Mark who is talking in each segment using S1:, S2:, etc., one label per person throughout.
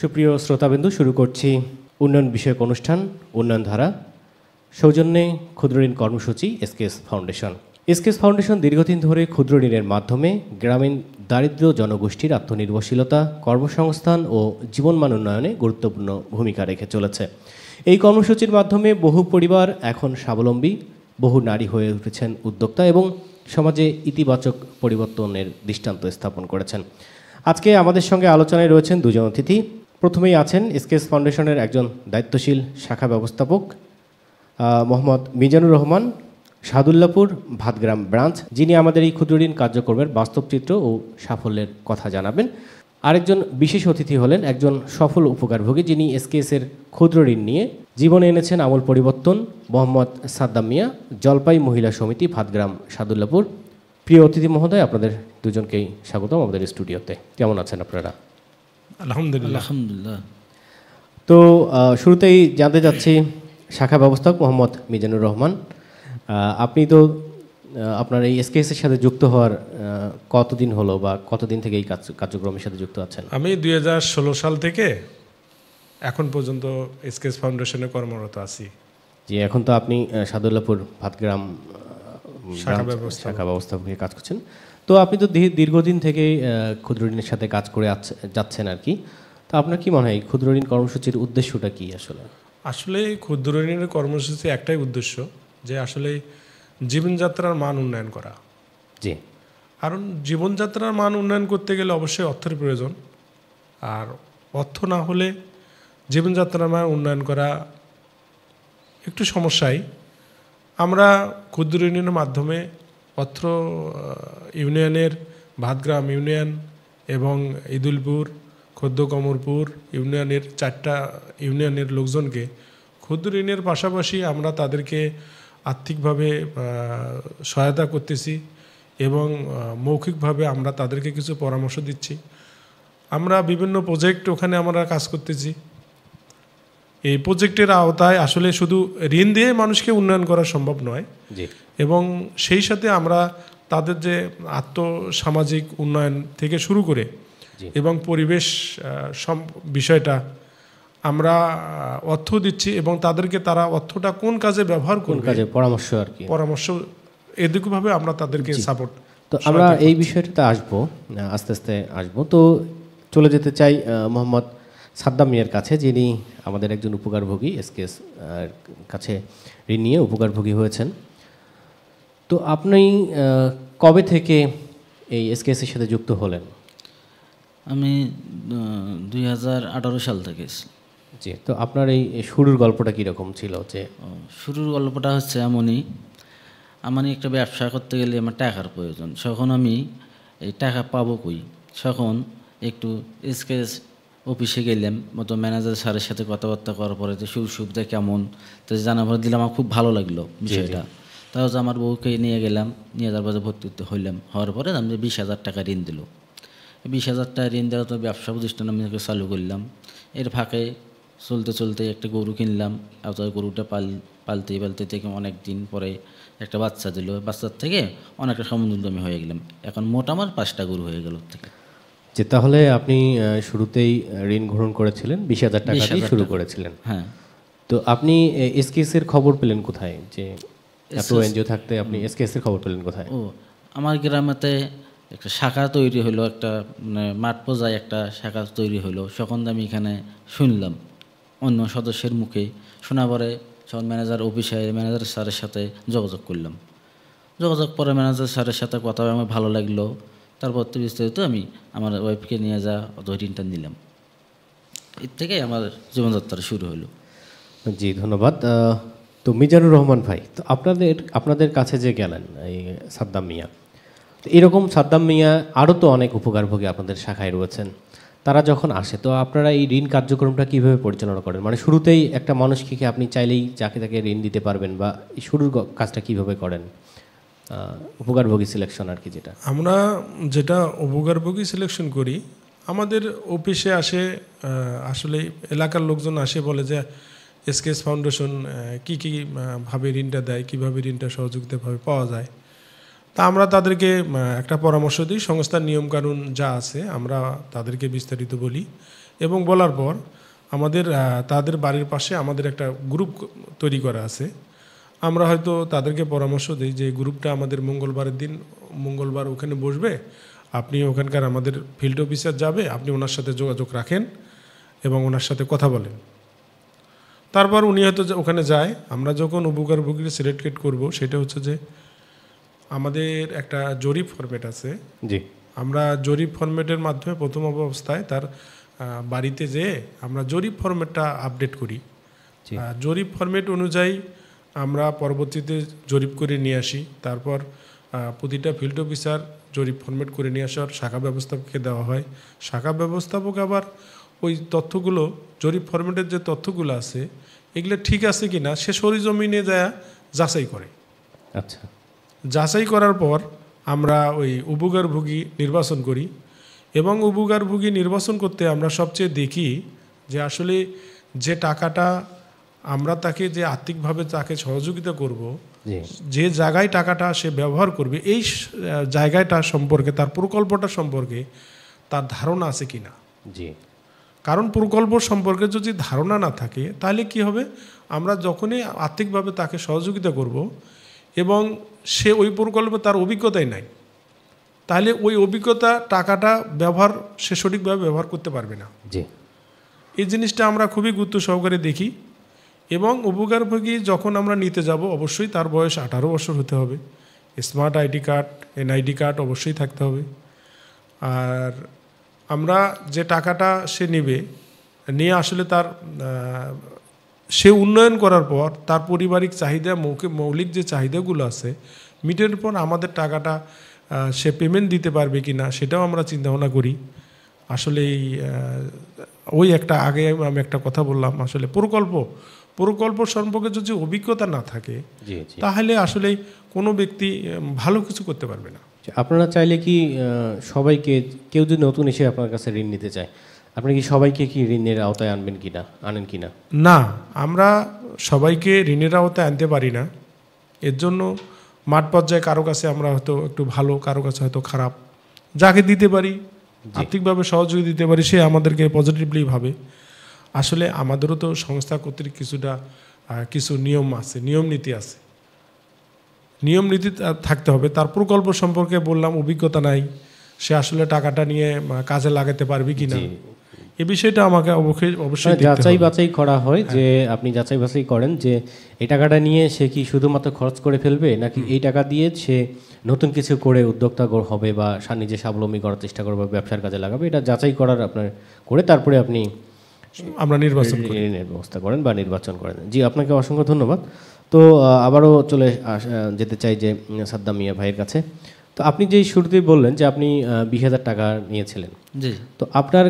S1: সুপ্রিয় শ্রোতাবিন্দু, শুরু করছি উন্নয়ন বিষয়ক অনুষ্ঠান উন্নয়ন ধারা, সৌজন্যে ক্ষুদ্র ঋণ কর্মসূচি এসকেএস ফাউন্ডেশন। এসকেএস ফাউন্ডেশন দীর্ঘদিন ধরে ক্ষুদ্র ঋণের মাধ্যমে গ্রামীণ দারিদ্র জনগোষ্ঠীর আত্মনির্ভরশীলতা, কর্মসংস্থান ও জীবনমান উন্নয়নে গুরুত্বপূর্ণ ভূমিকা রেখে চলেছে। এই কর্মসূচির মাধ্যমে বহু পরিবার এখন স্বাবলম্বী, বহু নারী হয়ে উঠেছেন উদ্যোক্তা এবং সমাজে ইতিবাচক পরিবর্তনের দৃষ্টান্ত স্থাপন করেছেন। আজকে আমাদের সঙ্গে আলোচনায় রয়েছেন দুজন অতিথি। প্রথমেই আছেন এসকেএস ফাউন্ডেশনের একজন দায়িত্বশীল শাখা ব্যবস্থাপক মোহাম্মদ মিজানুর রহমান, সাদুল্লাপুর ভাতগ্রাম ব্রাঞ্চ, যিনি আমাদের এই ক্ষুদ্র ঋণ কার্যক্রমের বাস্তব চিত্র ও সাফল্যের কথা জানাবেন। আরেকজন বিশেষ অতিথি হলেন একজন সফল উপকারভোগী, যিনি এসকেএসের ক্ষুদ্র ঋণ নিয়ে জীবনে এনেছেন আমূল পরিবর্তন, মোহাম্মদ সাদ্দাম মিয়া, জলপাই মহিলা সমিতি, ভাতগ্রাম, সাদুল্লাপুর। প্রিয় অতিথি মহোদয়, আপনাদের দুজনকেই স্বাগতম আমাদের স্টুডিওতে। কেমন আছেন আপনারা?
S2: আলহামদুলিল্লাহ।
S1: তো শুরুতেই জানতে চাচ্ছি, শাখা ব্যবস্থাপক মোহাম্মদ মিজানুর রহমান, আপনি তো আপনার এই এসকেএসের সাথে যুক্ত হওয়ার কতদিন হলো বা কতদিন থেকে এই কার্যক্রমের সাথে যুক্ত আছেন?
S2: আমি 2016 সাল থেকে এখন পর্যন্ত এসকেএস ফাউন্ডেশনে কর্মরত আছি।
S1: জি, এখন তো আপনি সাদুল্লাপুর ভাতগ্রাম শাখা ব্যবস্থাপকে কাজ করছেন। তো আপনি তো দীর্ঘদিন থেকে ক্ষুদ্র ঋণের সাথে কাজ করে যাচ্ছেন আর কি। তো আপনার কি মনে হয় এই ক্ষুদ্র ঋণ কর্মসূচির উদ্দেশ্যটা কি? আসলে
S2: ক্ষুদ্র ঋণের কর্মসূচি একটাই উদ্দেশ্য, যে আসলে জীবনযাত্রার মান উন্নয়ন করা।
S1: জি,
S2: কারণ জীবনযাত্রার মান উন্নয়ন করতে গেলে অবশ্যই অর্থের প্রয়োজন, আর অর্থ না হলে জীবনযাত্রার মান উন্নয়ন করা একটু সমস্যাই। আমরা ক্ষুদ্র ঋণের মাধ্যমে অত্র ইউনিয়নের ভাতগ্রাম ইউনিয়ন এবং ইদুলপুর, খোদ্দ কমরপুর ইউনিয়নের 4টা ইউনিয়নের লোকজনকে ক্ষুদ্র ঋণের পাশাপাশি আমরা তাদেরকে আর্থিকভাবে সহায়তা করতেছি এবং মৌখিকভাবে আমরা তাদেরকে কিছু পরামর্শ দিচ্ছি। আমরা বিভিন্ন প্রজেক্ট ওখানে আমরা কাজ করতেছি। এই প্রজেক্টের আওতায় আসলে শুধু ঋণ দিয়ে মানুষকে উন্নয়ন করা সম্ভব নয়, এবং সেই সাথে আমরা তাদের যে আর্থসামাজিক উন্নয়ন থেকে শুরু করে এবং পরিবেশ বিষয়টা আমরা অর্থ দিচ্ছি, এবং তাদেরকে তারা অর্থটা কোন কাজে ব্যবহার করবে, পরামর্শ এদিকভাবে আমরা তাদেরকে সাপোর্ট।
S1: তো আমরা এই বিষয়টাতে আসবো, আস্তে আস্তে আসবো। তো চলে যেতে চাই মোহাম্মদ সাদ্দাম মিয়ার কাছে, যিনি আমাদের একজন উপকারভোগী, এসকেএস কাছে ঋণ নিয়ে উপকারভোগী হয়েছেন। তো আপনি কবে থেকে এই এসকেএসের সাথে যুক্ত হলেন?
S3: আমি 2018 সাল থেকে।
S1: জি, তো আপনার এই শুরুর গল্পটা কীরকম ছিল?
S3: শুরুর গল্পটা হচ্ছে এমনই, আমার একটা ব্যবসা করতে গেলে আমার টাকার প্রয়োজন। তখন আমি এই টাকা পাবো কই, তখন একটু এসকেএস অফিসে গেলাম, মতো ম্যানেজার স্যারের সাথে কথাবার্তা করার পরে তো সুবিধা কেমন তো জানার পরে দিলাম। আমার খুব ভালো লাগলো বিষয়টা। তাহলে আমার বউকে নিয়ে গেলাম, নিয়ে যাওয়ার পরে ভর্তি হইলাম। হওয়ার পরে আমি 20,000 টাকা ঋণ দিল। 20,000 টাকা ঋণ দেওয়া তো ব্যবসা প্রতিষ্ঠান আমি চালু করলাম। এর ফাঁকে চলতে চলতে একটা গরু কিনলাম। গরুটা পালতে থেকে অনেক দিন পরে একটা বাচ্চা দিল। বাচ্চার থেকে অনেকটা সমুদ্র আমি হয়ে গেলাম। এখন মোট আমার 5টা গরু হয়ে গেল থেকে।
S1: যে তাহলে আপনি শুরুতেই ঋণ গ্রহণ করেছিলেন, 20,000 টাকা দিয়ে শুরু করেছিলেন।
S3: হ্যাঁ।
S1: তো আপনি এসকেএসের খবর পেলেন কোথায়? যে এত এনজিও থাকতে আপনি এসকেএসের খবর পেলেন কোথায়?
S3: আমার গ্রামেতে একটা শাখা তৈরি হলো, একটা মানে মাঠ পর্যায়ে একটা শাখা তৈরি হলো। তখন আমি এখানে শুনলাম অন্য সদস্যের মুখে, শোনা পরে যখন ম্যানেজার স্যারের সাথে যোগাযোগ করলাম। যোগাযোগ পরে ম্যানেজার স্যারের সাথে কথা আমার ভালো লাগলো। তারপর তো বিস্তারিত আমি আমার ওয়াইফকে নিয়ে ঋণটা নিলাম। এর থেকে আমার জীবনযাত্রা শুরু হলো।
S1: জি, ধন্যবাদ। তো মিজানুর রহমান ভাই, তো আপনাদের কাছে যে গেলেন এই সাদ্দাম মিয়া, তো এরকম সাদ্দাম মিয়া আরও তো অনেক উপকারভোগী আপনাদের শাখায় রয়েছেন। তারা যখন আসে, তো আপনারা এই ঋণ কার্যক্রমটা কীভাবে পরিচালনা করেন? মানে শুরুতেই একটা মানুষকে কি আপনি চাইলেই যাকে তাকে ঋণ দিতে পারবেন, বা এই শুরুর কাজটা কীভাবে করেন? উপকারভোগী সিলেকশন আর কি,
S2: আমরা যেটা উপকারভোগী সিলেকশন করি, আমাদের অফিসে আসে আসলে এলাকার লোকজন আসে, বলে যে এসকেএস ফাউন্ডেশন কী ভাবে ঋণটা দেয়, কীভাবে ঋণটা সহযোগিতাভাবে পাওয়া যায়। তা আমরা তাদেরকে একটা পরামর্শ দিই, সংস্থার নিয়মকানুন যা আছে আমরা তাদেরকে বিস্তারিত বলি, এবং বলার পর আমাদের তাদের বাড়ির পাশে আমাদের একটা গ্রুপ তৈরি করা আছে। আমরা হয়তো তাদেরকে পরামর্শ দিই যে গ্রুপটা আমাদের মঙ্গলবারের দিন মঙ্গলবার ওখানে বসবে, আপনি ওখানকার আমাদের ফিল্ড অফিসার যাবে, আপনি ওনার সাথে যোগাযোগ রাখেন এবং ওনার সাথে কথা বলেন। তারপর উনি হয়তো ওখানে যায়। আমরা যখন উপকারভোগীকে সিলেক্ট করব, সেটা হচ্ছে যে আমাদের একটা জরিপ ফরম্যাট আছে।
S1: জি,
S2: আমরা জরিপ ফরম্যাটের মাধ্যমে প্রথম অবস্থায় তার বাড়িতে যেয়ে আমরা জরিপ ফরম্যাটটা আপডেট করি। জরিপ ফরম্যাট অনুযায়ী আমরা পরবর্তীতে জরিপ করে নিয়ে আসি। তারপর প্রতিটা ফিল্ড অফিসার জরিপ ফরম্যাট করে নিয়ে আসার শাখা ব্যবস্থাপককে দেওয়া হয়। শাখা ব্যবস্থাপক আবার ওই তথ্যগুলো, জরিপ ফরম্যাটের যে তথ্যগুলো আছে এগুলো ঠিক আছে কি না সে সরিজমিনে যায় যাচাই করে।
S1: আচ্ছা,
S2: যাচাই করার পর আমরা ওই উপকারভোগী নির্বাচন করি এবং উপকারভোগী নির্বাচন করতে আমরা সবচেয়ে দেখি যে আসলে যে টাকাটা আমরা তাকে যে আর্থিকভাবে তাকে সহযোগিতা করব, যে জায়গায় টাকাটা সে ব্যবহার করবে, এই জায়গাটা সম্পর্কে, তার প্রকল্পটা সম্পর্কে তার ধারণা আছে কি না।
S1: জি,
S2: কারণ প্রকল্প সম্পর্কে যদি ধারণা না থাকে তাহলে কি হবে, আমরা যখনই আর্থিকভাবে তাকে সহযোগিতা করব এবং সে ওই প্রকল্পে তার অভিজ্ঞতাই নাই, তাহলে ওই অভিজ্ঞতা টাকাটা ব্যবহার সে সঠিকভাবে ব্যবহার করতে পারবে না।
S1: জি,
S2: এই জিনিসটা আমরা খুবই গুরুত্ব সহকারে দেখি। এবং উপকারভোগী যখন আমরা নিতে যাব অবশ্যই তার বয়স 18 বছর হতে হবে, smart ID card, NID card অবশ্যই থাকতে হবে। আর আমরা যে টাকাটা সে নেবে, নিয়ে আসলে তার সে উন্নয়ন করার পর তার পারিবারিক চাহিদা, মৌলিক যে চাহিদাগুলো আছে মিটের পর আমাদের টাকাটা সে পেমেন্ট দিতে পারবে কি না সেটাও আমরা চিন্তাভাবনা করি। আসলে ওই একটা আগে আমি একটা কথা বললাম, আসলে প্রকল্প সম্পর্কে যদি অভিজ্ঞতা না থাকে তাহলে আসলে কোনো ব্যক্তি ভালো কিছু করতে পারবে না।
S1: আপনারা চাইলে কি সবাইকে, কেউ যদি নতুন এসে আপনার কাছে ঋণ নিতে চায়, আপনি কি সবাইকে কি ঋণের আওতায় আনেন কিনা?
S2: না, আমরা সবাইকে ঋণের আওতায় আনতে পারি না। এর জন্য মাঠ পর্যায়ে কারো কাছে আমরা হয়তো একটু ভালো, কারো কাছে হয়তো খারাপ, যাকে দিতে পারি আর্থিকভাবে সহযোগী দিতে পারি সে আমাদেরকে পজিটিভলি ভাবে। আসলে আমাদেরও তো সংস্থা কর্তৃক কিছু নিয়ম আছে, নিয়ম নীতি আছে, নিয়ম নীতি থাকতে হবে। তার প্রকল্প সম্পর্কে বললাম অভিজ্ঞতা নাই, সে আসলে টাকাটা নিয়ে কাজে লাগাতে পারবে কিনা, এই বিষয়টা আমাকে অবশ্যই
S1: যাচাই বাছাই করা হয়। যে আপনি যাচাই বাছাই করেন যে এই টাকাটা নিয়ে সে কি শুধুমাত্র খরচ করে ফেলবে, নাকি এই টাকা দিয়ে সে নতুন কিছু করে উদ্যোক্তা হবে বা নিজে স্বাবলম্বী করার চেষ্টা করবে, ব্যবসার কাজে লাগাবে, এটা যাচাই করার আপনার করে তারপরে
S2: আমরা নির্বাচন
S1: ব্যবস্থা করেন বা নির্বাচন করেন। জি, আপনাকে অসংখ্য ধন্যবাদ। তো আবারও চলে যেতে চাই যে সাদ্দাম মিয়া ভাইয়ের কাছে। তো আপনি যেই শুরুতেই বললেন যে আপনি 20,000 টাকা নিয়েছিলেন,
S3: জি,
S1: তো আপনার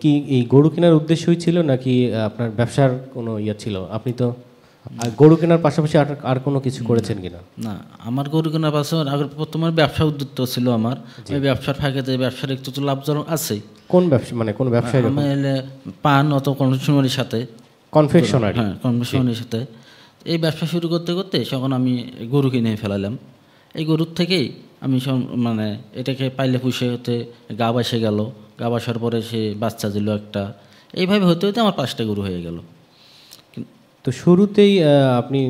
S1: কি এই গরু কেনার উদ্দেশ্যই ছিল নাকি আপনার ব্যবসার কোনো ছিল? আপনি তো গরু কেনার পাশাপাশি আর কোনো কিছু করেছেন কিনা?
S3: না, আমার গরু কেনার পাশাপাশি আগে প্রথমে ব্যবসা উদ্যোক্ত ছিল আমার। ওই ব্যবসার ফাঁকে ব্যবসার একটু তো লাভজনক আছেই।
S1: কোন ব্যবসা, মানে কোন ব্যবসায়?
S3: আমি পান অত কনফেকশনারির সাথে,
S1: কনফেকশনারি,
S3: হ্যাঁ কনফেকশনারির সাথে এই ব্যবসা শুরু করতে করতে তখন আমি গরু কিনে ফেলালাম। এই গরুর থেকেই আমি মানে এটাকে পাইলে পুষে হতে গা বাসে গেল, গা বাসার পরে সে বাচ্চা দিল একটা, এইভাবে হতে হতে আমার 5টা গরু হয়ে গেল।
S1: তো শুরুতেই আপনি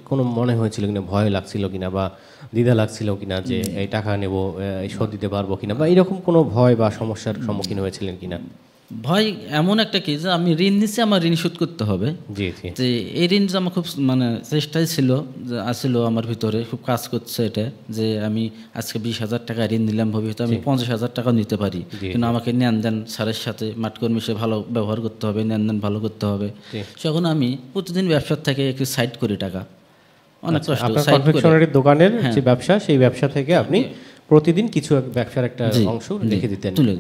S1: কোনো মনে হয়েছিল কিনা, ভয় লাগছিল কিনা বা দ্বিধা লাগছিল কিনা যে এই টাকা নেব, শোধ দিতে পারবো কিনা, বা এরকম কোনো ভয় বা সমস্যার সম্মুখীন হয়েছিলেন কিনা?
S3: ভয় এমন একটা কি যে আমি ঋণ নিচ্ছি, আমার ঋণ শোধ করতে হবে।
S1: জি জি,
S3: যে এই ঋণ যে আমার খুব মানে চেষ্টাই ছিল, যে আসলে আমার ভিতরে খুব কাজ করছে এটা, যে আমি আজকে 20,000 টাকা ঋণ নিলাম, ভবিষ্যতে আমি 50,000 টাকা নিতে পারি, কিন্তু আমাকে নেন স্যারের সাথে মাঠকর্মী সে ভালো ব্যবহার করতে হবে, নেন ভালো করতে হবে। তখন আমি প্রতিদিন ব্যবসার থেকে একটু সাইড করি টাকা, অনেক কষ্ট।
S1: কনফেকশনারির দোকানের যে ব্যবসা, সেই ব্যবসা থেকে আপনি প্রতিদিন কিছু ব্যবসার একটা অংশ রেখে দিতেন।
S3: তুলে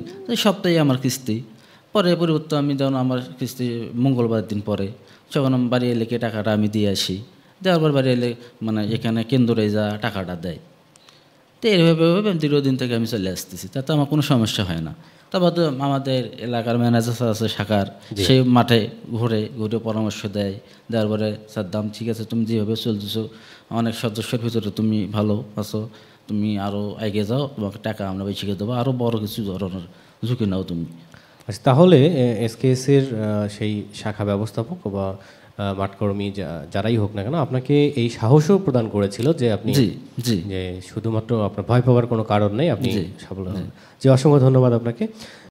S3: সপ্তাহে আমার কিস্তি, পরে পরিবর্তন আমি যখন আমার কিস্তি মঙ্গলবার দিন পরে যখন আমি বাড়ি এলে টাকাটা আমি দিয়ে আসি, দেওয়ার পর বাড়ি এলে মানে এখানে কেন্দ্রে যা টাকাটা দেয়। তো এইভাবে আমি দীর্ঘদিন থেকে আমি চলে আসতেছি, তাতে আমার কোনো সমস্যা হয় না। তারপর তো আমাদের এলাকার ম্যানেজার আছে শাখার, সেই মাঠে ঘুরে পরামর্শ দেওয়ার পরে সাদ্দাম ঠিক আছে, তুমি যেভাবে চলতেছো অনেক সদস্যের ভিতরে তুমি ভালো আছো, তুমি আরও এগিয়ে যাও, তোমাকে টাকা আমরা বেশি দেবো, আরও বড় কিছু ধরনের ঝুঁকি নাও তুমি।
S1: আচ্ছা, তাহলে এসকেএস এর সেই শাখা ব্যবস্থাপক বা মাঠকর্মী যারাই হোক না কেন আপনাকে এই সাহসও প্রদান করেছিল যে আপনি
S3: জি জি
S1: যে শুধুমাত্র আপনার ভয় পাওয়ার কোনো কারণ নেই, আপনি
S3: জি,
S1: সাফল্য। যে অসংখ্য ধন্যবাদ আপনাকে।